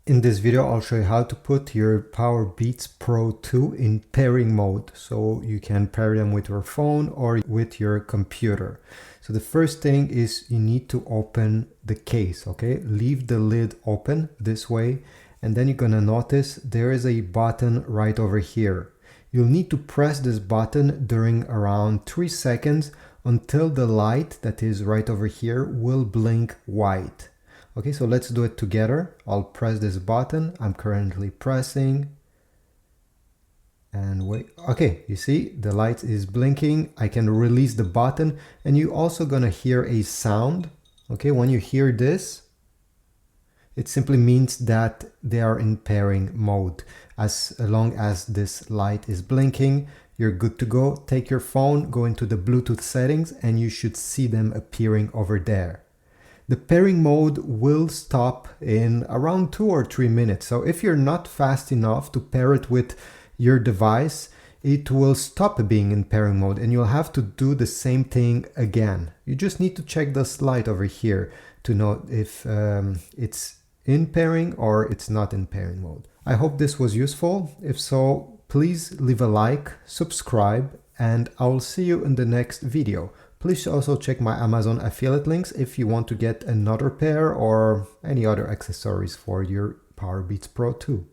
In this video, I'll show you how to put your Powerbeats Pro 2 in pairing mode, so you can pair them with your phone or with your computer. So the first thing is you need to open the case, okay? Leave the lid open this way, and then you're gonna notice there is a button right over here. You'll need to press this button during around 3 seconds until the light that is right over here will blink white. Okay, so let's do it together. I'll press this button. I'm currently pressing. And wait. Okay, you see the light is blinking. I can release the button and you're also gonna hear a sound. Okay, when you hear this, it simply means that they are in pairing mode. As long as this light is blinking, you're good to go. Take your phone, go into the Bluetooth settings, and you should see them appearing over there. The pairing mode will stop in around 2 or 3 minutes. So if you're not fast enough to pair it with your device, it will stop being in pairing mode and you'll have to do the same thing again. You just need to check this light over here to know if it's in pairing or it's not in pairing mode. I hope this was useful. If so, please leave a like, subscribe, and I will see you in the next video. Please also check my Amazon affiliate links if you want to get another pair or any other accessories for your Powerbeats Pro 2.